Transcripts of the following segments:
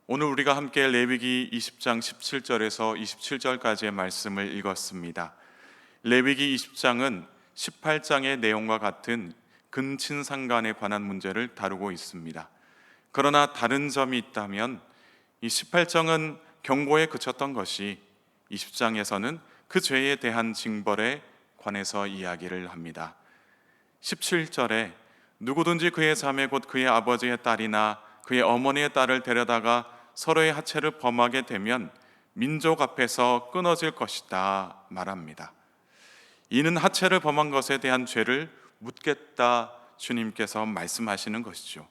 오늘 우리가 함께 레위기 20장 17절에서 27절까지의 말씀을 읽었습니다. 레위기 20장은 18장의 내용과 같은 근친상간에 관한 문제를 다루고 있습니다. 그러나 다른 점이 있다면 이 18장은 경고에 그쳤던 것이 20장에서는 그 죄에 대한 징벌에 관해서 이야기를 합니다. 17절에 누구든지 그의 자매 곧 그의 아버지의 딸이나 그의 어머니의 딸을 데려다가 서로의 하체를 범하게 되면 민족 앞에서 끊어질 것이다 말합니다. 이는 하체를 범한 것에 대한 죄를 묻겠다 주님께서 말씀하시는 것이죠.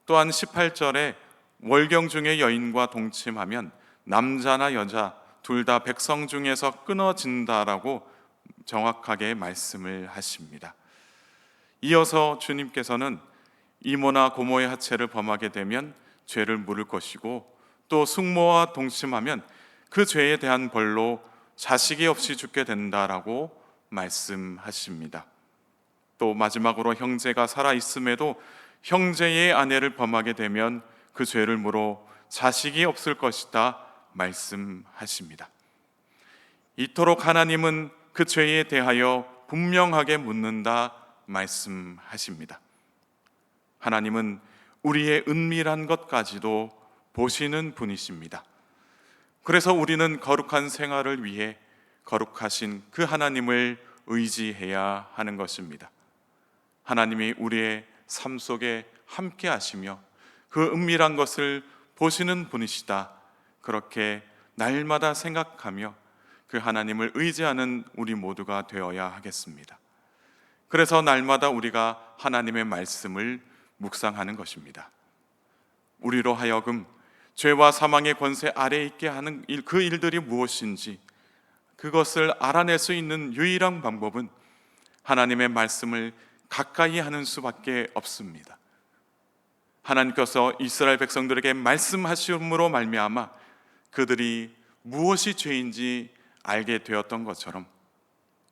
또한 18절에 월경 중의 여인과 동침하면 남자나 여자 둘 다 백성 중에서 끊어진다라고 정확하게 말씀을 하십니다. 이어서 주님께서는 이모나 고모의 하체를 범하게 되면 죄를 물을 것이고, 또 숙모와 동침하면 그 죄에 대한 벌로 자식이 없이 죽게 된다라고 말씀하십니다. 또 마지막으로 형제가 살아 있음에도 형제의 아내를 범하게 되면 그 죄를 물어 자식이 없을 것이다 말씀하십니다. 이토록 하나님은 그 죄에 대하여 분명하게 묻는다 말씀하십니다. 하나님은 우리의 은밀한 것까지도 보시는 분이십니다. 그래서 우리는 거룩한 생활을 위해 거룩하신 그 하나님을 의지해야 하는 것입니다. 하나님이 우리의 삶 속에 함께 하시며 그 은밀한 것을 보시는 분이시다, 그렇게 날마다 생각하며 그 하나님을 의지하는 우리 모두가 되어야 하겠습니다. 그래서 날마다 우리가 하나님의 말씀을 묵상하는 것입니다. 우리로 하여금 죄와 사망의 권세 아래에 있게 하는 그 일들이 무엇인지 그것을 알아낼 수 있는 유일한 방법은 하나님의 말씀을 가까이 하는 수밖에 없습니다. 하나님께서 이스라엘 백성들에게 말씀하심으로 말미암아 그들이 무엇이 죄인지 알게 되었던 것처럼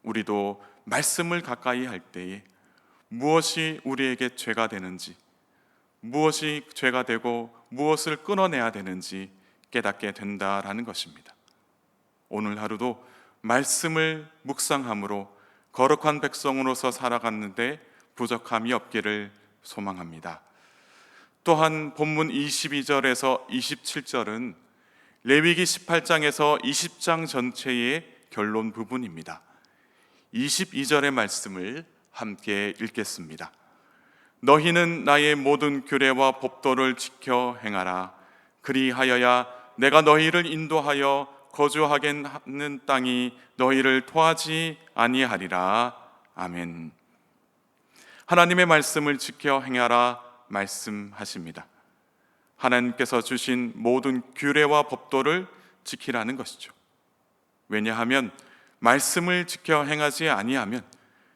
우리도 말씀을 가까이 할 때에 무엇이 우리에게 죄가 되는지, 무엇이 죄가 되고 무엇을 끊어내야 되는지 깨닫게 된다라는 것입니다. 오늘 하루도 말씀을 묵상함으로 거룩한 백성으로서 살아갔는데 부족함이 없기를 소망합니다. 또한 본문 22절에서 27절은 레위기 18장에서 20장 전체의 결론 부분입니다. 22절의 말씀을 함께 읽겠습니다. 너희는 나의 모든 규례와 법도를 지켜 행하라. 그리하여야 내가 너희를 인도하여 거주하게 하는 땅이 너희를 토하지 아니하리라. 아멘. 하나님의 말씀을 지켜 행하라 말씀하십니다. 하나님께서 주신 모든 규례와 법도를 지키라는 것이죠. 왜냐하면 말씀을 지켜 행하지 아니하면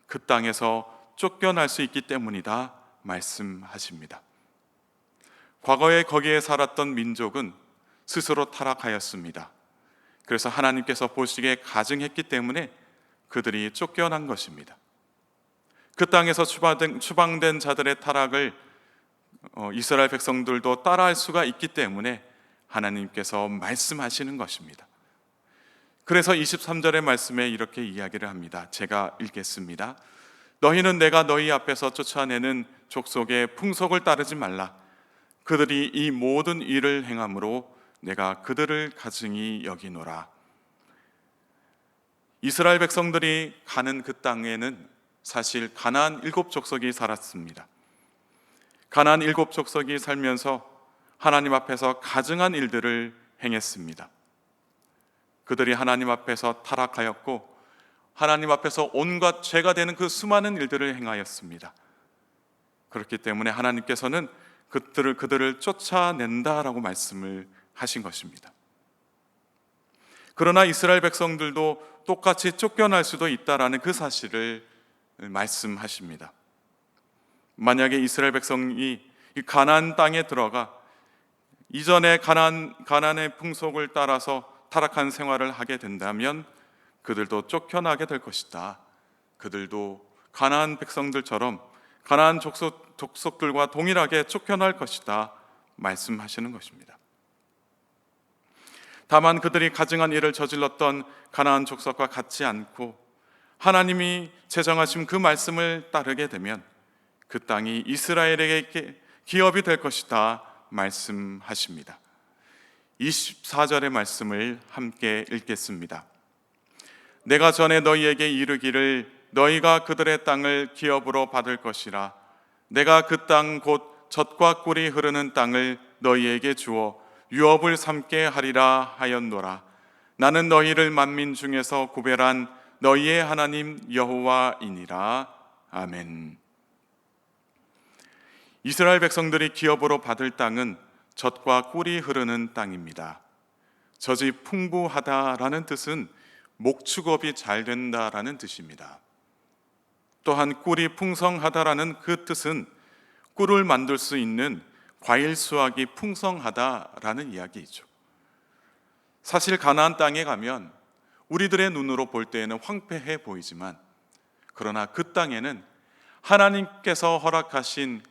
그 땅에서 쫓겨날 수 있기 때문이다 말씀하십니다. 과거에 거기에 살았던 민족은 스스로 타락하였습니다. 그래서 하나님께서 보시기에 가증했기 때문에 그들이 쫓겨난 것입니다. 그 땅에서 추방된 자들의 타락을 이스라엘 백성들도 따라할 수가 있기 때문에 하나님께서 말씀하시는 것입니다. 그래서 23절의 말씀에 이렇게 이야기를 합니다. 제가 읽겠습니다. 너희는 내가 너희 앞에서 쫓아내는 족속의 풍속을 따르지 말라. 그들이 이 모든 일을 행함으로 내가 그들을 가증히 여기노라. 이스라엘 백성들이 가는 그 땅에는 사실 가나안 7족속이 살았습니다. 가나안 7족속이 살면서 하나님 앞에서 가증한 일들을 행했습니다. 그들이 하나님 앞에서 타락하였고 하나님 앞에서 온갖 죄가 되는 그 수많은 일들을 행하였습니다. 그렇기 때문에 하나님께서는 그들을 쫓아낸다라고 말씀을 하신 것입니다. 그러나 이스라엘 백성들도 똑같이 쫓겨날 수도 있다라는 그 사실을 말씀하십니다. 만약에 이스라엘 백성이 이 가나안 땅에 들어가 이전에 가나안의 풍속을 따라서 타락한 생활을 하게 된다면 그들도 쫓겨나게 될 것이다. 그들도 가나안 백성들처럼 가나안 족속들과 동일하게 쫓겨날 것이다 말씀하시는 것입니다. 다만 그들이 가증한 일을 저질렀던 가나안 족속과 같지 않고 하나님이 제정하신 그 말씀을 따르게 되면 그 땅이 이스라엘에게 기업이 될 것이다 말씀하십니다. 24절의 말씀을 함께 읽겠습니다. 내가 전에 너희에게 이르기를 너희가 그들의 땅을 기업으로 받을 것이라. 내가 그 땅 곧 젖과 꿀이 흐르는 땅을 너희에게 주어 유업을 삼게 하리라 하였노라. 나는 너희를 만민 중에서 구별한 너희의 하나님 여호와이니라. 아멘. 이스라엘 백성들이 기업으로 받을 땅은 젖과 꿀이 흐르는 땅입니다. 젖이 풍부하다라는 뜻은 목축업이 잘 된다라는 뜻입니다. 또한 꿀이 풍성하다라는 그 뜻은 꿀을 만들 수 있는 과일 수확이 풍성하다라는 이야기이죠. 사실 가나안 땅에 가면 우리들의 눈으로 볼 때에는 황폐해 보이지만 그러나 그 땅에는 하나님께서 허락하신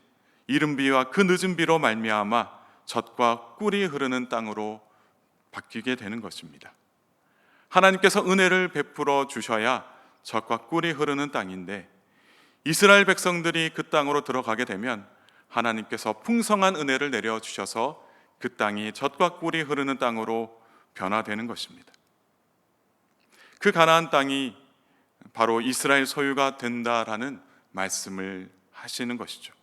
이른 비와 그 늦은 비로 말미암아 젖과 꿀이 흐르는 땅으로 바뀌게 되는 것입니다. 하나님께서 은혜를 베풀어 주셔야 젖과 꿀이 흐르는 땅인데 이스라엘 백성들이 그 땅으로 들어가게 되면 하나님께서 풍성한 은혜를 내려주셔서 그 땅이 젖과 꿀이 흐르는 땅으로 변화되는 것입니다. 그 가나안 땅이 바로 이스라엘 소유가 된다라는 말씀을 하시는 것이죠.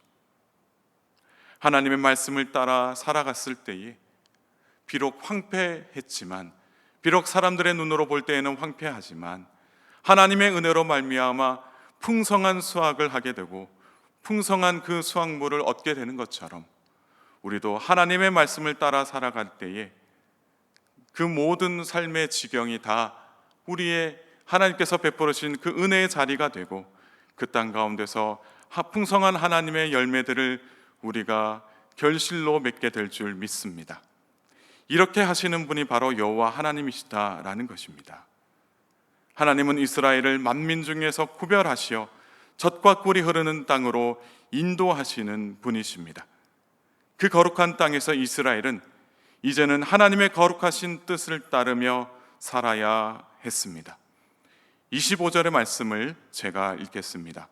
하나님의 말씀을 따라 살아갔을 때에 비록 황폐했지만, 비록 사람들의 눈으로 볼 때에는 황폐하지만 하나님의 은혜로 말미암아 풍성한 수확을 하게 되고 풍성한 그 수확물을 얻게 되는 것처럼 우리도 하나님의 말씀을 따라 살아갈 때에 그 모든 삶의 지경이 다 우리의 하나님께서 베풀으신 그 은혜의 자리가 되고 그 땅 가운데서 풍성한 하나님의 열매들을 우리가 결실로 맺게 될 줄 믿습니다. 이렇게 하시는 분이 바로 여호와 하나님이시다라는 것입니다. 하나님은 이스라엘을 만민 중에서 구별하시어 젖과 꿀이 흐르는 땅으로 인도하시는 분이십니다. 그 거룩한 땅에서 이스라엘은 이제는 하나님의 거룩하신 뜻을 따르며 살아야 했습니다. 25절의 말씀을 제가 읽겠습니다.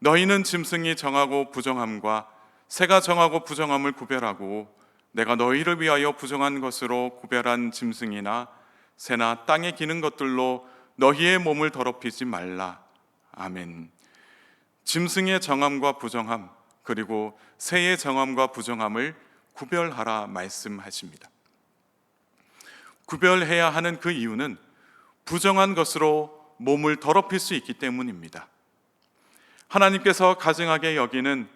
너희는 짐승이 정하고 부정함과 새가 정하고 부정함을 구별하고 내가 너희를 위하여 부정한 것으로 구별한 짐승이나 새나 땅에 기는 것들로 너희의 몸을 더럽히지 말라. 아멘. 짐승의 정함과 부정함 그리고 새의 정함과 부정함을 구별하라 말씀하십니다. 구별해야 하는 그 이유는 부정한 것으로 몸을 더럽힐 수 있기 때문입니다. 하나님께서 가증하게 여기는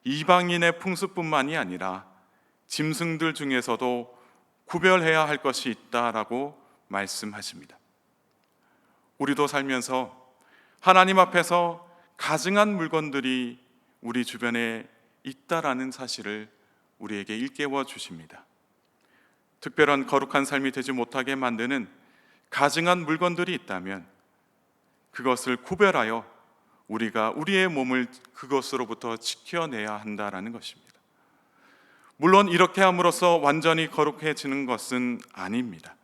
이방인의 풍습뿐만이 아니라 짐승들 중에서도 구별해야 할 것이 있다라고 말씀하십니다. 우리도 살면서 하나님 앞에서 가증한 물건들이 우리 주변에 있다라는 사실을 우리에게 일깨워 주십니다. 특별한 거룩한 삶이 되지 못하게 만드는 가증한 물건들이 있다면 그것을 구별하여 우리가 우리의 몸을 그것으로부터 지켜내야 한다라는 것입니다. 물론 이렇게 함으로써 완전히 거룩해지는 것은 아닙니다.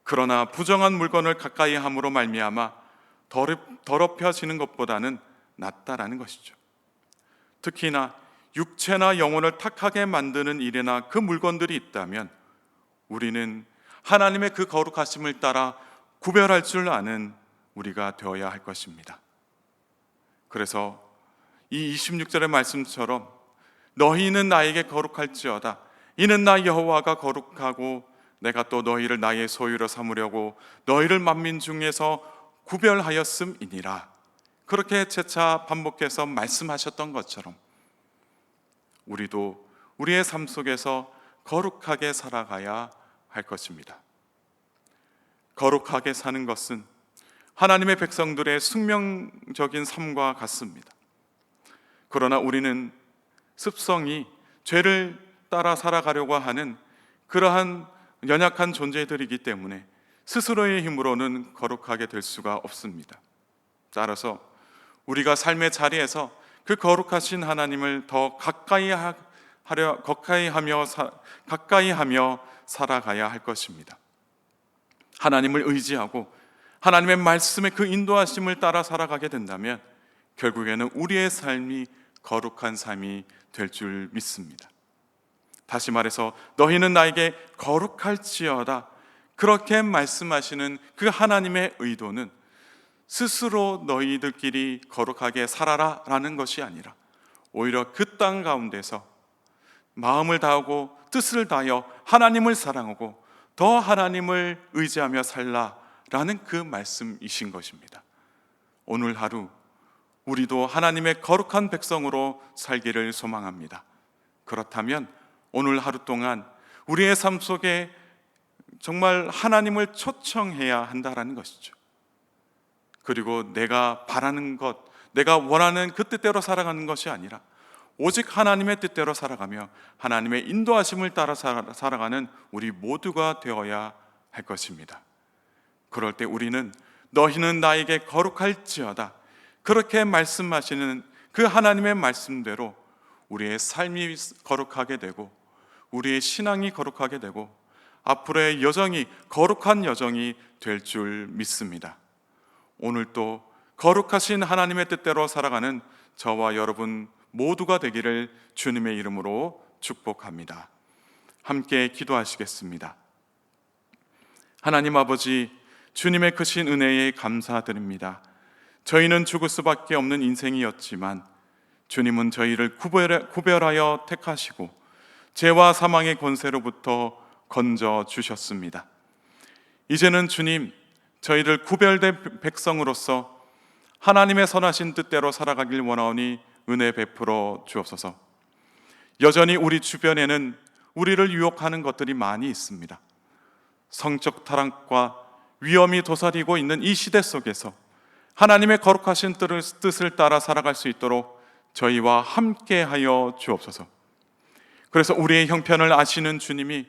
그러나 부정한 물건을 가까이 함으로 말미암아 더럽혀지는 것보다는 낫다라는 것이죠. 특히나 육체나 영혼을 탁하게 만드는 일이나 그 물건들이 있다면 우리는 하나님의 그 거룩하심을 따라 구별할 줄 아는 우리가 되어야 할 것입니다. 그래서 이 26절의 말씀처럼 너희는 나에게 거룩할지어다. 이는 나 여호와가 거룩하고 내가 또 너희를 나의 소유로 삼으려고 너희를 만민 중에서 구별하였음이니라. 그렇게 재차 반복해서 말씀하셨던 것처럼 우리도 우리의 삶 속에서 거룩하게 살아가야 할 것입니다. 거룩하게 사는 것은 하나님의 백성들의 숙명적인 삶과 같습니다. 그러나 우리는 습성이 죄를 따라 살아가려고 하는 그러한 연약한 존재들이기 때문에 스스로의 힘으로는 거룩하게 될 수가 없습니다. 따라서 우리가 삶의 자리에서 그 거룩하신 하나님을 더 가까이 하며 살아가야 할 것입니다. 하나님을 의지하고 하나님의 말씀의 그 인도하심을 따라 살아가게 된다면 결국에는 우리의 삶이 거룩한 삶이 될 줄 믿습니다. 다시 말해서 너희는 나에게 거룩할지어다, 그렇게 말씀하시는 그 하나님의 의도는 스스로 너희들끼리 거룩하게 살아라 라는 것이 아니라 오히려 그 땅 가운데서 마음을 다하고 뜻을 다하여 하나님을 사랑하고 더 하나님을 의지하며 살라라는 그 말씀이신 것입니다. 오늘 하루 우리도 하나님의 거룩한 백성으로 살기를 소망합니다. 그렇다면 오늘 하루 동안 우리의 삶 속에 정말 하나님을 초청해야 한다라는 것이죠. 그리고 내가 바라는 것, 내가 원하는 그 뜻대로 살아가는 것이 아니라 오직 하나님의 뜻대로 살아가며 하나님의 인도하심을 따라 살아가는 우리 모두가 되어야 할 것입니다. 그럴 때 우리는 너희는 나에게 거룩할지어다, 그렇게 말씀하시는 그 하나님의 말씀대로 우리의 삶이 거룩하게 되고 우리의 신앙이 거룩하게 되고 앞으로의 여정이 거룩한 여정이 될 줄 믿습니다. 오늘 또 거룩하신 하나님의 뜻대로 살아가는 저와 여러분 모두가 되기를 주님의 이름으로 축복합니다. 함께 기도하시겠습니다. 하나님 아버지, 주님의 크신 은혜에 감사드립니다. 저희는 죽을 수밖에 없는 인생이었지만 주님은 저희를 구별하여 택하시고 죄와 사망의 권세로부터 건져 주셨습니다. 이제는 주님, 저희들 구별된 백성으로서 하나님의 선하신 뜻대로 살아가길 원하오니 은혜 베풀어 주옵소서. 여전히 우리 주변에는 우리를 유혹하는 것들이 많이 있습니다. 성적 타락과 위험이 도사리고 있는 이 시대 속에서 하나님의 거룩하신 뜻을 따라 살아갈 수 있도록 저희와 함께하여 주옵소서. 그래서 우리의 형편을 아시는 주님이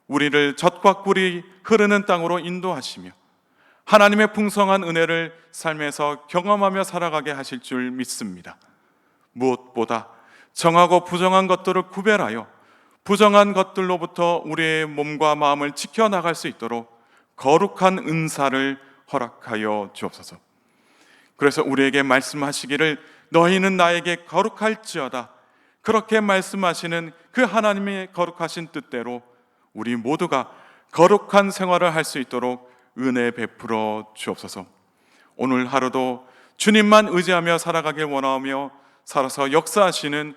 우리를 젖과 꿀이 흐르는 땅으로 인도하시며 하나님의 풍성한 은혜를 삶에서 경험하며 살아가게 하실 줄 믿습니다. 무엇보다 정하고 부정한 것들을 구별하여 부정한 것들로부터 우리의 몸과 마음을 지켜나갈 수 있도록 거룩한 은사를 허락하여 주옵소서. 그래서 우리에게 말씀하시기를 너희는 나에게 거룩할지어다, 그렇게 말씀하시는 그 하나님의 거룩하신 뜻대로 우리 모두가 거룩한 생활을 할 수 있도록 은혜 베풀어 주옵소서. 오늘 하루도 주님만 의지하며 살아가길 원하며 살아서 역사하시는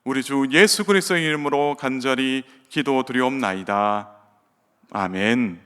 우리 주 예수 그리스도의 이름으로 간절히 기도드리옵나이다. 아멘.